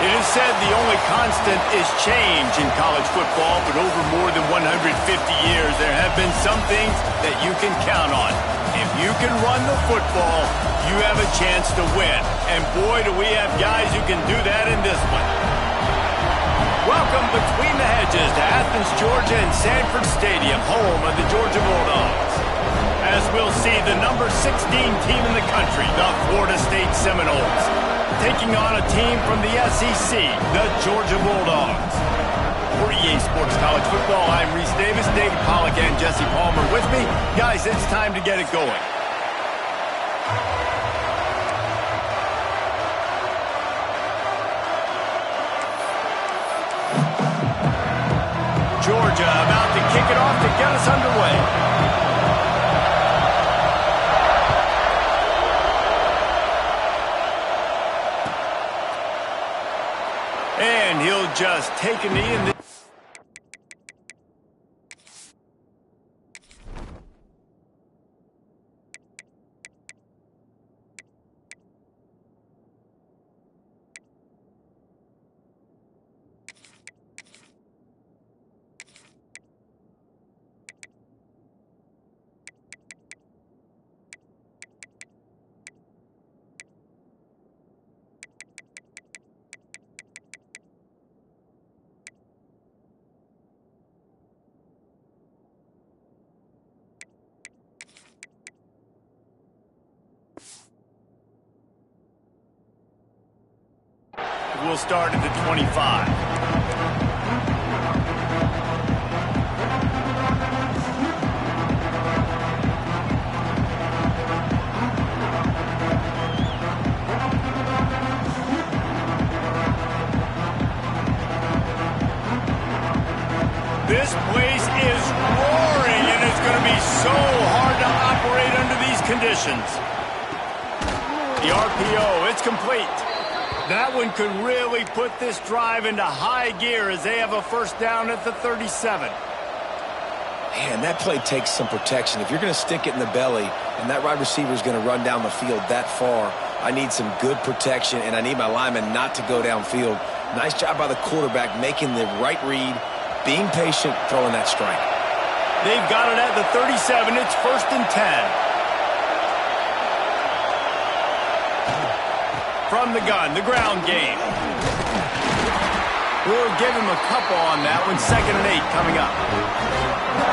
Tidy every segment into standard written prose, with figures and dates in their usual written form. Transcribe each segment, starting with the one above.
It is said the only constant is change in college football, but over more than 150 years, there have been some things that you can count on. If you can run the football, you have a chance to win. And boy, do we have guys who can do that in this one. Welcome between the hedges to Athens, Georgia and Sanford Stadium, home of the Georgia Bulldogs. As we'll see, the number 16 team in the country, the Florida State Seminoles, taking on a team from the SEC, the Georgia Bulldogs. For EA Sports College Football, I'm Reese Davis, David Pollack, and Jesse Palmer with me. Guys, it's time to get it going. Georgia about to kick it off to get us underway. And he'll just take a knee in the... We'll start at the 25. This place is roaring, and it's going to be so hard to operate under these conditions. The RPO, it's complete. That one could really put this drive into high gear as they have a first down at the 37. Man, that play takes some protection. If you're going to stick it in the belly and that wide receiver is going to run down the field that far, I need some good protection, and I need my lineman not to go downfield. Nice job by the quarterback making the right read, being patient, throwing that strike. They've got it at the 37. It's 1st and 10. From the gun, the ground game. We'll give him a couple on that one. 2nd and 8 coming up.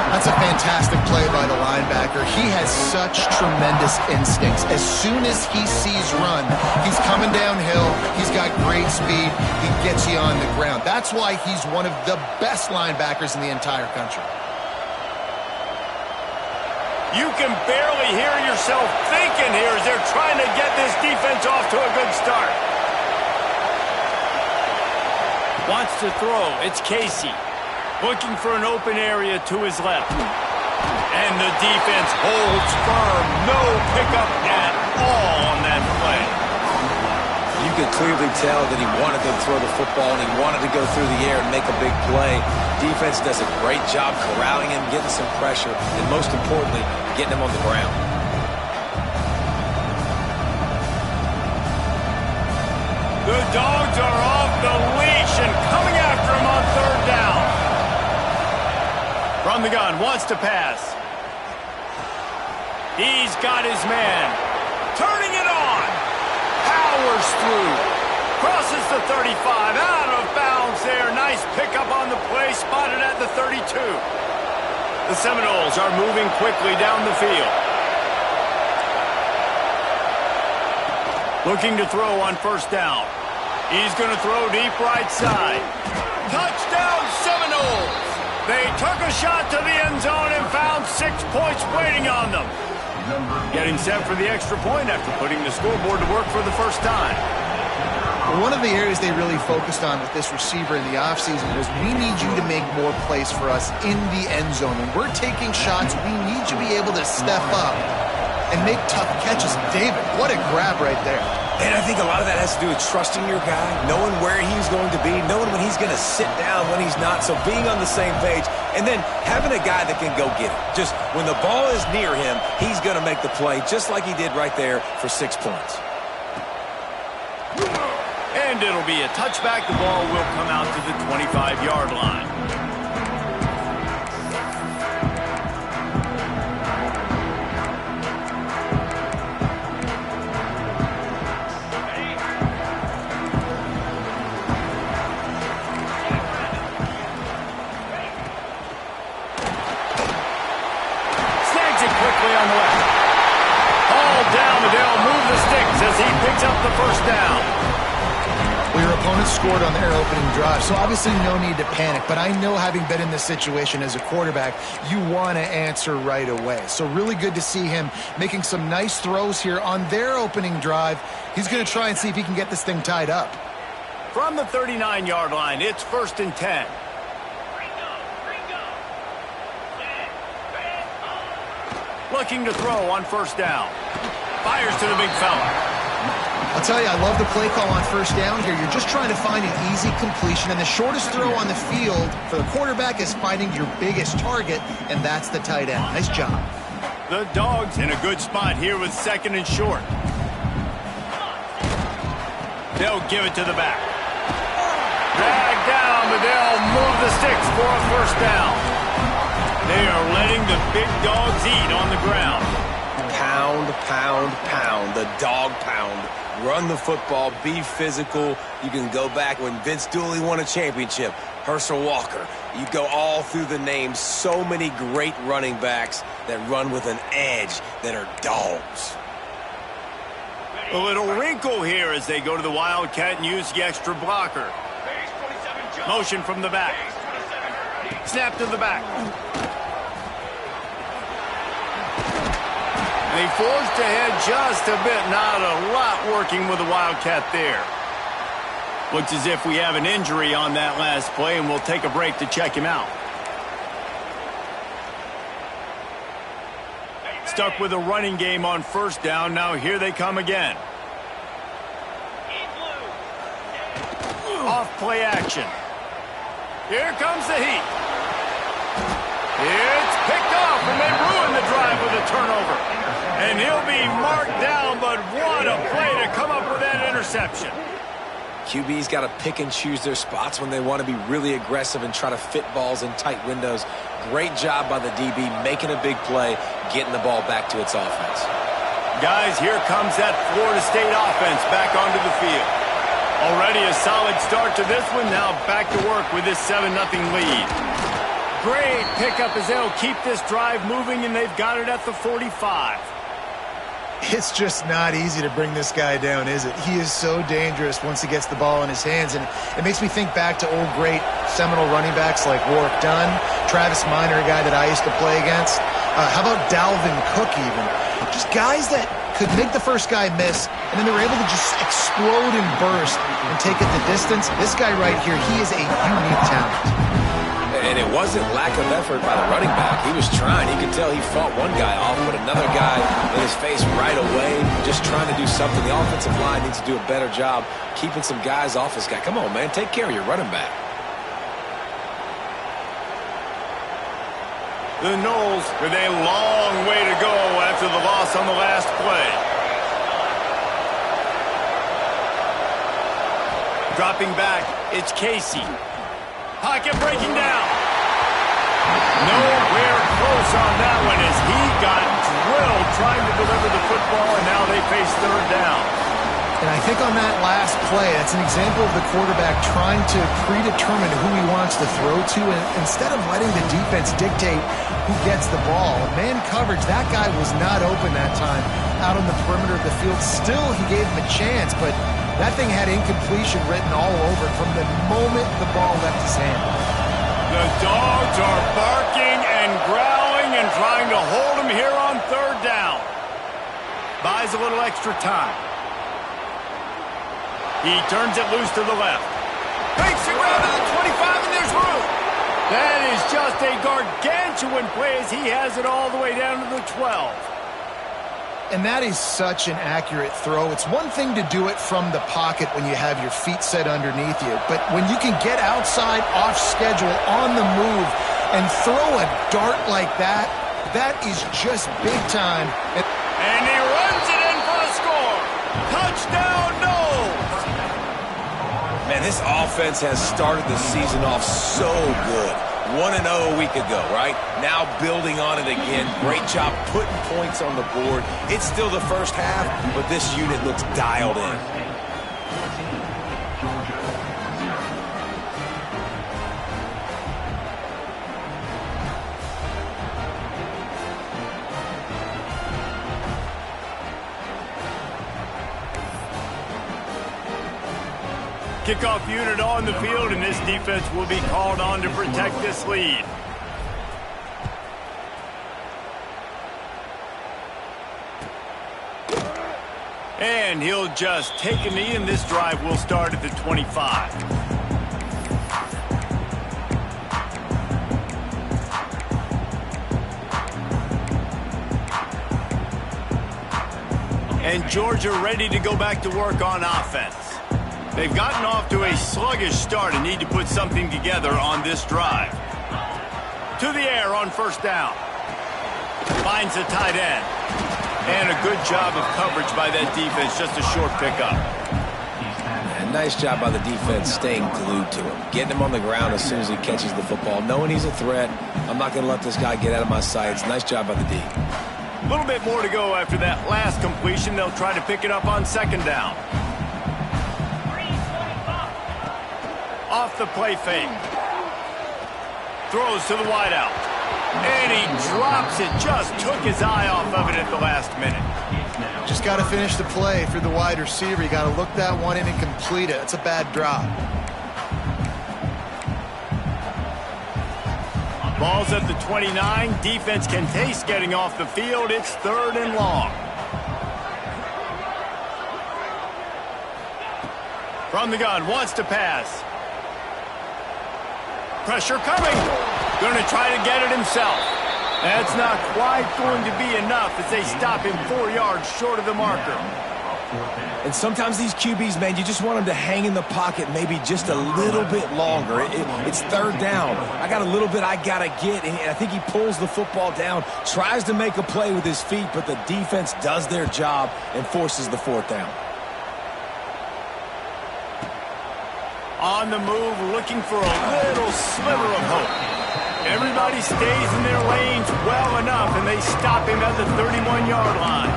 That's a fantastic play by the linebacker. He has such tremendous instincts. As soon as he sees run, he's coming downhill. He's got great speed. He gets you on the ground. That's why he's one of the best linebackers in the entire country. You can barely hear yourself thinking here as they're trying to get this defense off to a good start. Wants to throw. It's Casey. Looking for an open area to his left. And the defense holds firm. No pickup at all on that play. You could clearly tell that he wanted to throw the football and he wanted to go through the air and make a big play. Defense does a great job corralling him, getting some pressure, and most importantly, getting him on the ground. The Dogs are off the leash and coming after him on 3rd down. From the gun, wants to pass. He's got his man. Turning it on. Powers through. Crosses the 35. Out of bounds there. Nice pickup on the play. Spotted at the 32. The Seminoles are moving quickly down the field. Looking to throw on 1st down. He's going to throw deep right side. Touchdown Seminoles! They took a shot to the end zone and found 6 points waiting on them. Getting set for the extra point after putting the scoreboard to work for the first time. One of the areas they really focused on with this receiver in the offseason was we need you to make more plays for us in the end zone. When we're taking shots, we need you to be able to step up and make tough catches. David, what a grab right there. And I think a lot of that has to do with trusting your guy, knowing where he's going to be, knowing when he's going to sit down, when he's not. So being on the same page, and then having a guy that can go get it. Just when the ball is near him, he's going to make the play just like he did right there for 6 points. And And it'll be a touchback. The ball will come out to the 25-yard line. Snags it quickly on the left. All down, and they'll move the sticks as he picks up the first down. Well, your opponent scored on their opening drive, so obviously no need to panic. But I know, having been in this situation as a quarterback, you want to answer right away. So really good to see him making some nice throws here on their opening drive. He's going to try and see if he can get this thing tied up. From the 39-yard line, it's 1st and 10. Looking to throw on 1st down. Fires to the big fella. I'll tell you, I love the play call on 1st down here. You're just trying to find an easy completion, and the shortest throw on the field for the quarterback is finding your biggest target, and that's the tight end. Nice job. The Dogs in a good spot here with 2nd and short. They'll give it to the back. Drag down, but they'll move the sticks for a 1st down. They are letting the big dogs eat on the ground. Pound, pound, pound. The dog pound. Run the football. Be physical. You can go back when Vince Dooley won a championship. Herschel Walker. You go all through the names. So many great running backs that run with an edge that are dogs. A little wrinkle here as they go to the Wildcat and use the extra blocker. Motion from the back. Snap to the back. They forced ahead just a bit. Not a lot working with the Wildcat there. Looks as if we have an injury on that last play, and we'll take a break to check him out. Stuck with a running game on 1st down. Now here they come again. Off play action. Here comes the heat. It's picked off, and they ruin the drive with a turnover. And he'll be marked down, but what a play to come up with that interception. QB's got to pick and choose their spots when they want to be really aggressive and try to fit balls in tight windows. Great job by the DB making a big play, getting the ball back to its offense. Guys, here comes that Florida State offense back onto the field. Already a solid start to this one. Now back to work with this 7-0 lead. Great pickup as they'll keep this drive moving, and they've got it at the 45. It's just not easy to bring this guy down, is it? He is so dangerous once he gets the ball in his hands, and it makes me think back to old great Seminole running backs like Warwick Dunn, Travis Minor, a guy that I used to play against. How about Dalvin Cook even? Just guys that could make the first guy miss, and then they were able to just explode and burst and take it the distance. This guy right here, he is a unique talent. And it wasn't lack of effort by the running back. He was trying. You could tell he fought one guy off, but another guy in his face right away, just trying to do something. The offensive line needs to do a better job keeping some guys off this guy. Come on, man. Take care of your running back. The Noles with a long way to go after the loss on the last play. Dropping back, it's Casey. Pocket breaking down. Nowhere close on that one as he got drilled trying to deliver the football, and now they face 3rd down. And I think on that last play, that's an example of the quarterback trying to predetermine who he wants to throw to, and instead of letting the defense dictate who gets the ball. Man coverage, that guy was not open that time out on the perimeter of the field. Still, he gave him a chance, but that thing had incompletion written all over it from the moment the ball left his hand. The Dogs are barking and growling and trying to hold him here on 3rd down. Buys a little extra time. He turns it loose to the left. Fakes it around to the 25, and there's room. That is just a gargantuan play as he has it all the way down to the 12. And that is such an accurate throw. It's one thing to do it from the pocket when you have your feet set underneath you, but when you can get outside, off schedule, on the move, and throw a dart like that, that is just big time. And he runs it in for a score. Touchdown, Noles! Man, this offense has started the season off so good. 1-0 a week ago, right? Now building on it again. Great job putting points on the board. It's still the first half, but this unit looks dialed in. Kickoff unit on the field, and this defense will be called on to protect this lead. And he'll just take a knee, and this drive will start at the 25. And Georgia ready to go back to work on offense. They've gotten off to a sluggish start and need to put something together on this drive. To the air on first down. Finds the tight end. And a good job of coverage by that defense, just a short pickup. And nice job by the defense staying glued to him. Getting him on the ground as soon as he catches the football. Knowing he's a threat, I'm not going to let this guy get out of my sights. Nice job by the D. A little bit more to go after that last completion. They'll try to pick it up on second down. Off the play fake. Throws to the wideout. And he drops it. Just took his eye off of it at the last minute. Just got to finish the play for the wide receiver. You got to look that one in and complete it. It's a bad drop. Ball's at the 29. Defense can taste getting off the field. It's 3rd and long. From the gun, wants to pass. Pressure coming. Going to try to get it himself. That's not quite going to be enough as they stop him 4 yards short of the marker. And sometimes these QBs, man, you just want them to hang in the pocket maybe just a little bit longer. It's 3rd down. I got a little bit I got to get, and I think he pulls the football down, tries to make a play with his feet, but the defense does their job and forces the 4th down. On the move, looking for a little sliver of hope. Everybody stays in their lanes well enough, and they stop him at the 31-yard line.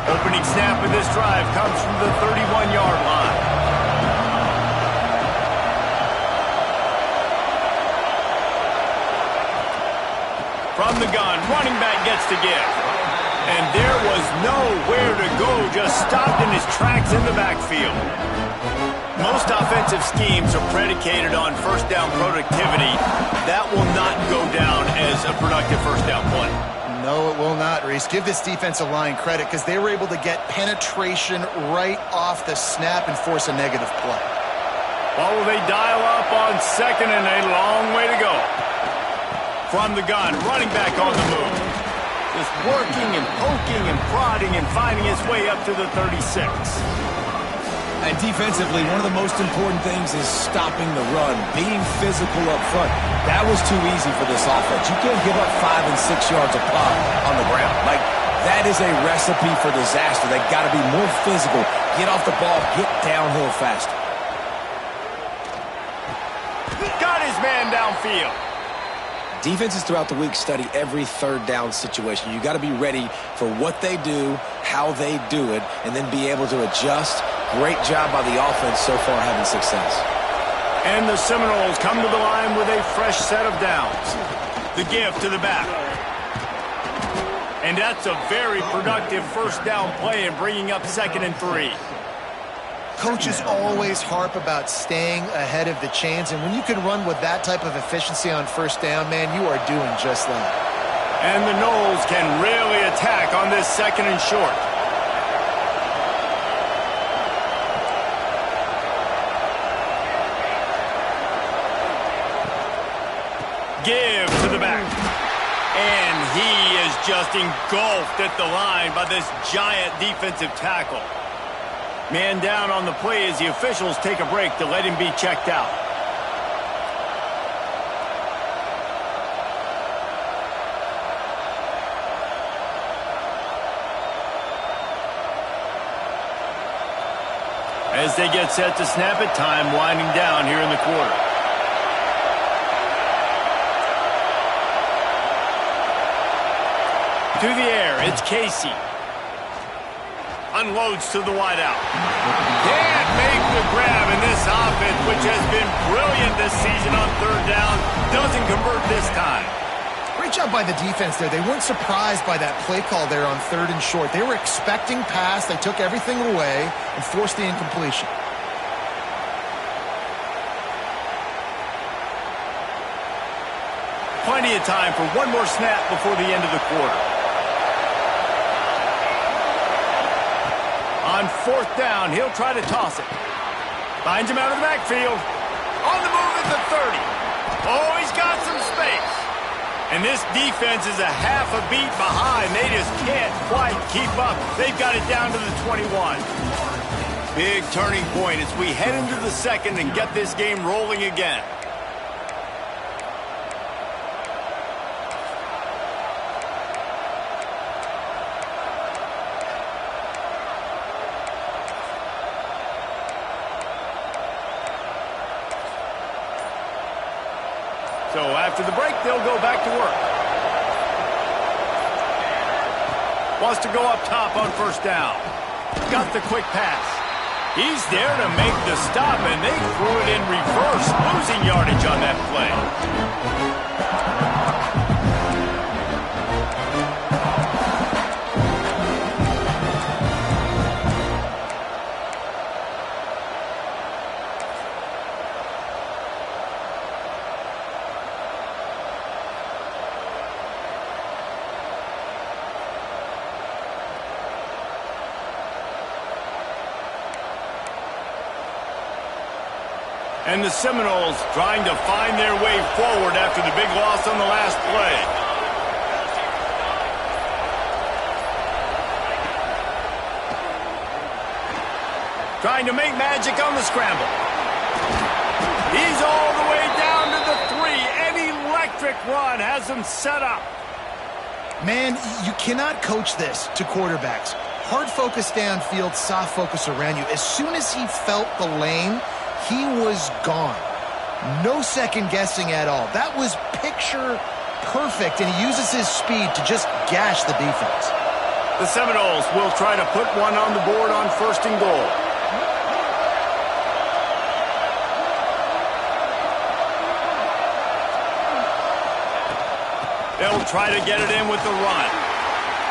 Opening snap of this drive comes from the 31-yard line. From the gun, running back gets to give. And there was nowhere to go, just stopped in his tracks in the backfield. Most offensive schemes are predicated on first down productivity. That will not go down as a productive first down play. No, it will not, Reese. Give this defensive line credit because they were able to get penetration right off the snap and force a negative play. Well, will they dial up on second and a long way to go? From the gun, running back on the move. Just working and poking and prodding and finding his way up to the 36. And defensively, one of the most important things is stopping the run, being physical up front. That was too easy for this offense. You can't give up 5 and 6 yards a pop on the ground. Like, that is a recipe for disaster. They got to be more physical, get off the ball, get downhill faster. Got his man downfield. Defenses throughout the week study every 3rd down situation. You got to be ready for what they do, how they do it, and then be able to adjust. Great job by the offense so far having success. And the Seminoles come to the line with a fresh set of downs. The give to the back. And that's a very productive first down play and bringing up 2nd and 3. Coaches always harp about staying ahead of the chains, and when you can run with that type of efficiency on first down, man, you are doing just that. And the Noles can really attack on this 2nd and short. Give to the back. And he is just engulfed at the line by this giant defensive tackle. Man down on the play as the officials take a break to let him be checked out. As they get set to snap it, time winding down here in the quarter. To the air, it's Casey. Unloads to the wideout. Can't make the grab, in this offense, which has been brilliant this season on third down, doesn't convert this time. Great job by the defense there. They weren't surprised by that play call there on 3rd and short. They were expecting pass. They took everything away and forced the incompletion. Plenty of time for one more snap before the end of the quarter. On 4th down, he'll try to toss it. Finds him out of the backfield. On the move at the 30. Oh, he's got some space. And this defense is a half a beat behind. They just can't quite keep up. They've got it down to the 21. Big turning point as we head into the second and get this game rolling again. So after the break, they'll go back to work. Wants to go up top on 1st down. Got the quick pass. He's there to make the stop, and they threw it in reverse, losing yardage on that play. And the Seminoles trying to find their way forward after the big loss on the last play. Trying to make magic on the scramble. He's all the way down to the 3. An electric run has him set up. Man, you cannot coach this to quarterbacks. Hard focus downfield, soft focus around you. As soon as he felt the lane, he was gone. No second guessing at all. That was picture perfect, and he uses his speed to just gash the defense. The Seminoles will try to put one on the board on 1st and goal. They'll try to get it in with the run.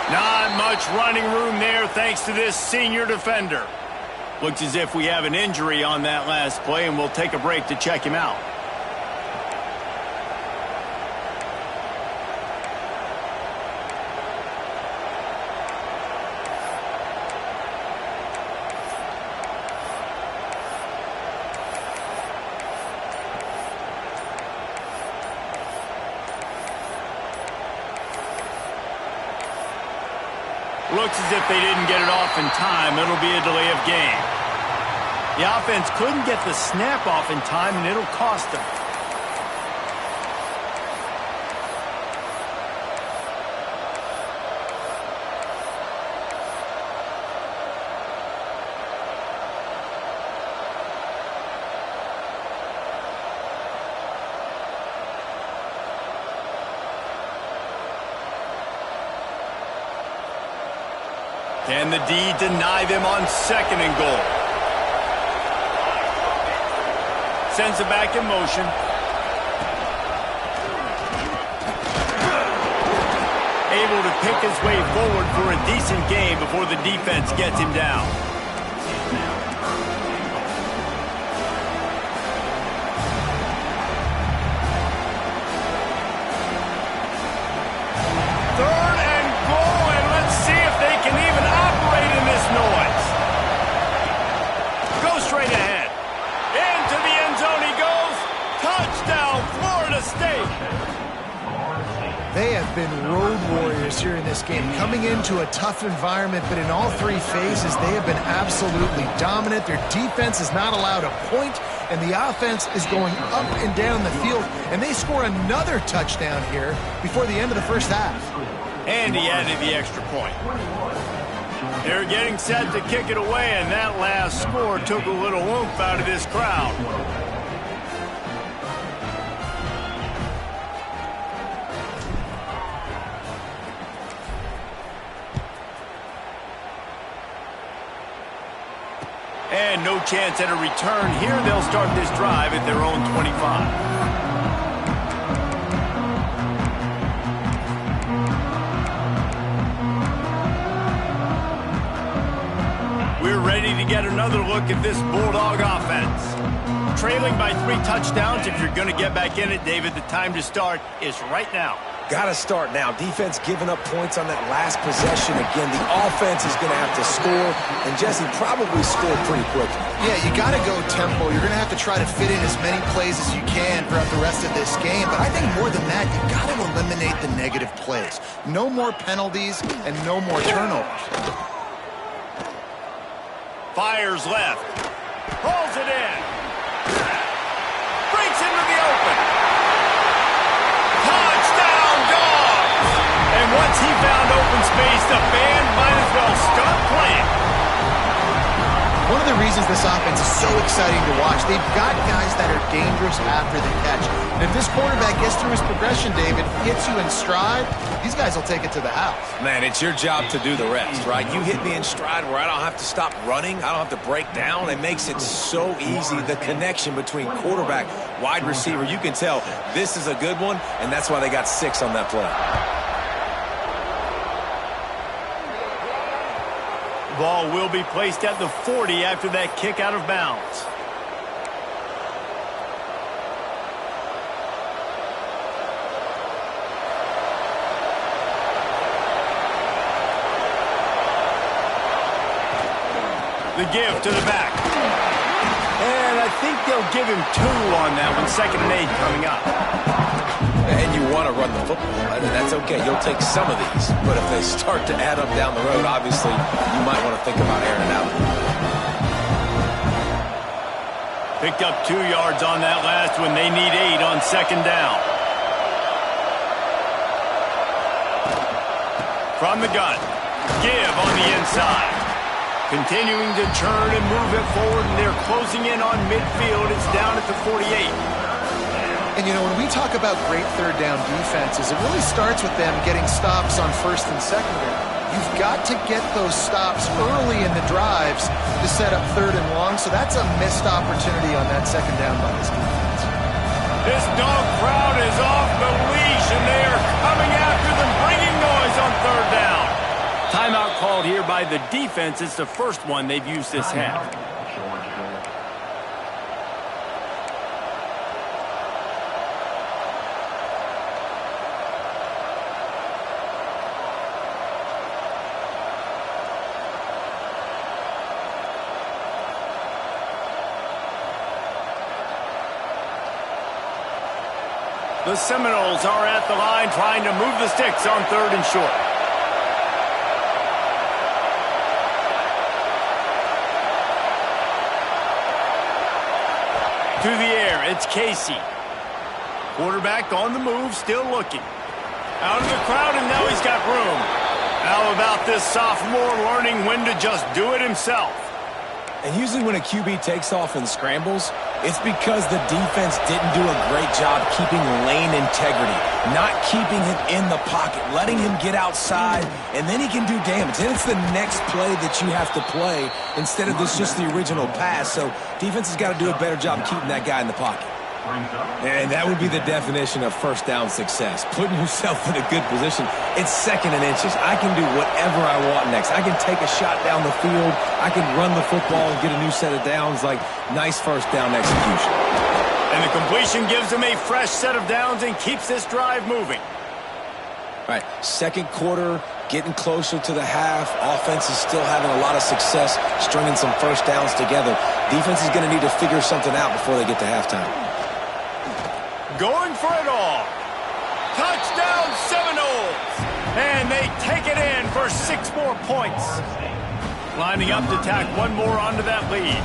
Not much running room there thanks to this senior defender. Looks as if we have an injury on that last play, and we'll take a break to check him out. Looks as if they didn't get it off in time. It'll be a delay of game. The offense couldn't get the snap off in time, and it'll cost them. Can the D deny them on 2nd and goal? Sends it back in motion. Able to pick his way forward for a decent game before the defense gets him down. They have been road warriors here in this game, coming into a tough environment, but in all 3 phases, they have been absolutely dominant. Their defense is not allowed a point, and the offense is going up and down the field, and they score another touchdown here before the end of the 1st half. And he added the extra point. They're getting set to kick it away, and that last score took a little oomph out of this crowd. And no chance at a return here. They'll start this drive at their own 25. We're ready to get another look at this Bulldog offense. Trailing by 3 touchdowns. If you're going to get back in it, David, the time to start is right now. Got to start now. Defense giving up points on that last possession. Again, the offense is going to have to score, and Jesse probably scored pretty quickly. Yeah, you got to go tempo. You're going to have to try to fit in as many plays as you can throughout the rest of this game. But I think more than that, you got to eliminate the negative plays. No more penalties and no more turnovers. Fires left. Pulls it in. Breaks into the open. Touchdown, Dogs! And once he found open space, the band might as well start playing. One of the reasons this offense is so exciting to watch, they've got guys that are dangerous after the catch. And if this quarterback gets through his progression, David, hits you in stride, these guys will take it to the house. Man, it's your job to do the rest, right? You hit me in stride where I don't have to stop running. I don't have to break down. It makes it so easy, the connection between quarterback, wide receiver. You can tell this is a good one, and that's why they got 6 on that play. Ball will be placed at the 40 after that kick out of bounds. The give to the back. And I think they'll give him 2 on that one. 2nd and 8 coming up. And you want to run the football, and that's okay. You'll take some of these. But if they start to add up down the road, obviously, you might want to think about airing it out. Picked up 2 yards on that last one. They need 8 on 2nd down. From the gun. Give on the inside. Continuing to churn and move it forward, and they're closing in on midfield. It's down at the 48. And, you know, when we talk about great third down defenses, it really starts with them getting stops on 1st and 2nd down. You've got to get those stops early in the drives to set up 3rd and long, so that's a missed opportunity on that 2nd down by this defense. This dog crowd is off the leash, and they are coming after them, bringing noise on 3rd down. Timeout called here by the defense. It's the first one they've used this half. The Seminoles are at the line trying to move the sticks on 3rd and short. To the air, it's Casey. Quarterback on the move, still looking. Out of the crowd, and now he's got room. How about this sophomore learning when to just do it himself? And usually when a QB takes off and scrambles, it's because the defense didn't do a great job keeping lane integrity, not keeping him in the pocket, letting him get outside, and then he can do damage. Then it's the next play that you have to play instead of this just the original pass. So defense has got to do a better job keeping that guy in the pocket. And that would be the definition of 1st down success, putting yourself in a good position. It's 2nd and inches. I can do whatever I want next. I can take a shot down the field. I can run the football and get a new set of downs. Like, nice 1st down execution. And the completion gives them a fresh set of downs and keeps this drive moving. All right, 2nd quarter, getting closer to the half. Offense is still having a lot of success stringing some 1st downs together. Defense is going to need to figure something out before they get to halftime. Going for it all. Touchdown Seminoles. And they take it in for 6 more points. Lining up to tack one more onto that lead.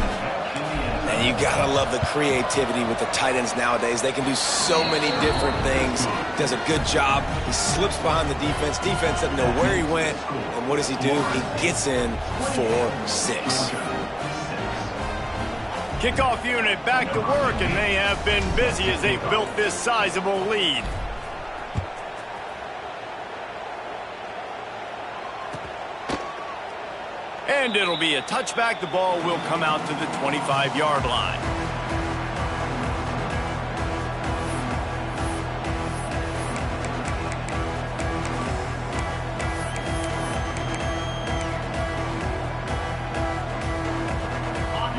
And you gotta love the creativity with the tight ends nowadays. They can do so many different things. Does a good job. He slips behind the defense. Defense doesn't know where he went. And what does he do? He gets in for 6. Kickoff unit back to work, and they have been busy as they've built this sizable lead. And it'll be a touchback. The ball will come out to the 25-yard line.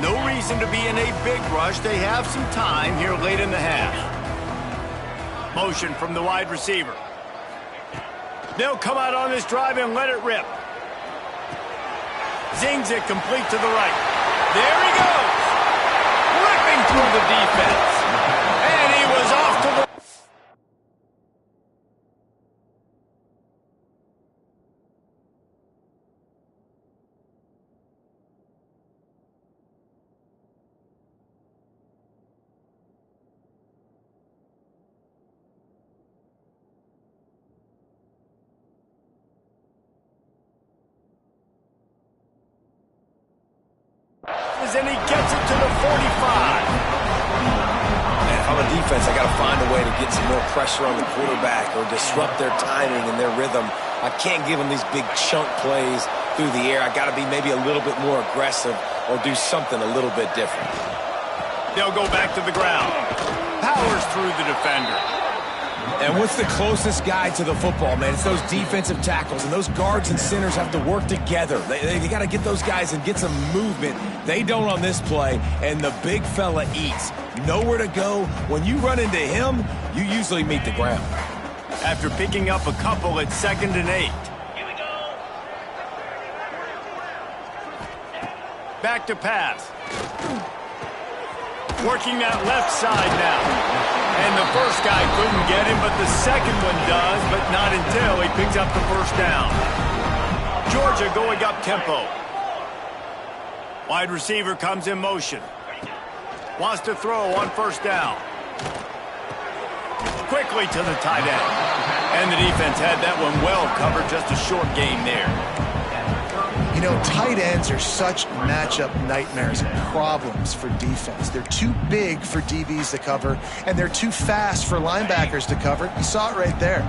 No reason to be in a big rush. They have some time here late in the half. Motion from the wide receiver. They'll come out on this drive and let it rip. Zings it complete to the right. There he goes. Ripping through the defense. And he was off to the... And he gets it to the 45. Man, if I'm a defense, I got to find a way to get some more pressure on the quarterback or disrupt their timing and their rhythm. I can't give them these big chunk plays through the air. I got to be maybe a little bit more aggressive or do something a little bit different. They'll go back to the ground. Powers through the defender. And what's the closest guy to the football, man? It's those defensive tackles, and those guards and centers have to work together. They got to get those guys and get some movement. They don't on this play, and the big fella eats. Nowhere to go. When you run into him, you usually meet the ground. After picking up a couple at 2nd and 8. Back to pass. Working that left side now. And the first guy couldn't get him, but the second one does, but not until he picks up the first down. Georgia going up tempo. Wide receiver comes in motion. Wants to throw on 1st down. Quickly to the tight end. And the defense had that one well covered, just a short gain there. You know, tight ends are such matchup nightmares and problems for defense. They're too big for DBs to cover, and they're too fast for linebackers to cover. You saw it right there.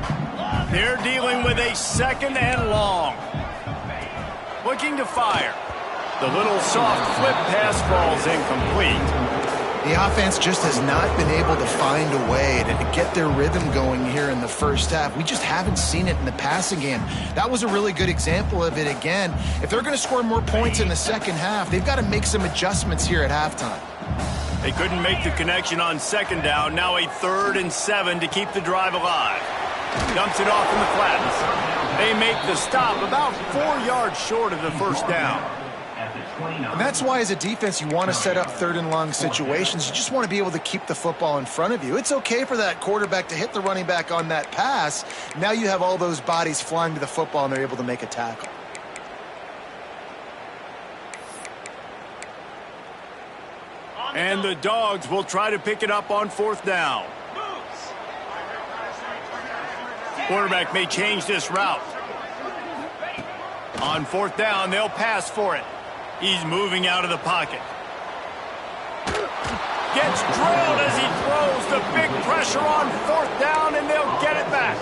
They're dealing with a 2nd and long. Looking to fire. The little soft flip pass falls incomplete. The offense just has not been able to find a way to get their rhythm going here in the first half. We just haven't seen it in the passing game. That was a really good example of it again. If they're going to score more points in the second half, they've got to make some adjustments here at halftime. They couldn't make the connection on 2nd down. Now a 3rd and 7 to keep the drive alive. Dumps it off in the flats. They make the stop about 4 yards short of the first down. And that's why, as a defense, you want to set up 3rd and long situations. You just want to be able to keep the football in front of you. It's okay for that quarterback to hit the running back on that pass. Now you have all those bodies flying to the football, and they're able to make a tackle. And the Dogs will try to pick it up on 4th down. Quarterback may change this route. On 4th down, they'll pass for it. He's moving out of the pocket. Gets drilled as he throws the big pressure on 4th down, and they'll get it back.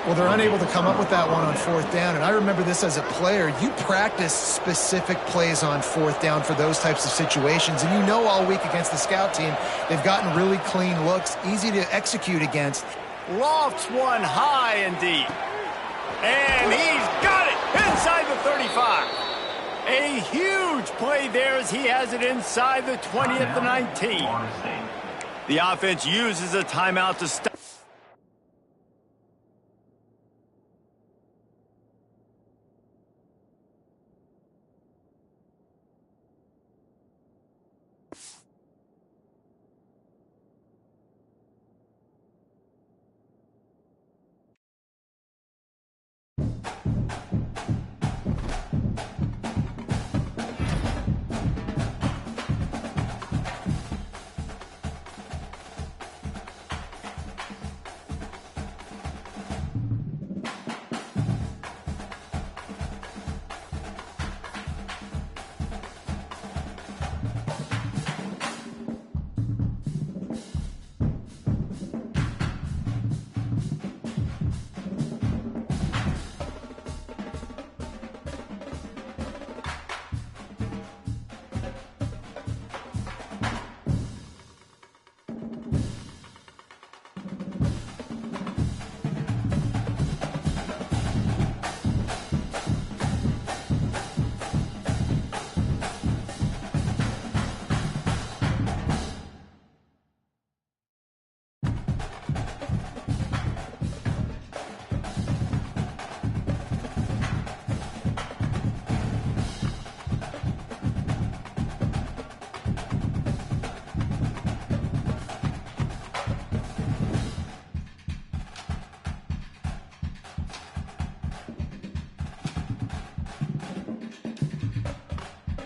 Well, they're unable to come up with that one on 4th down, and I remember this as a player. You practice specific plays on 4th down for those types of situations, and you know all week against the scout team, they've gotten really clean looks, easy to execute against. Lofts one high and deep. And he's got it inside the 35. A huge play there as he has it inside the 20 at the 19. The offense uses a timeout to stop.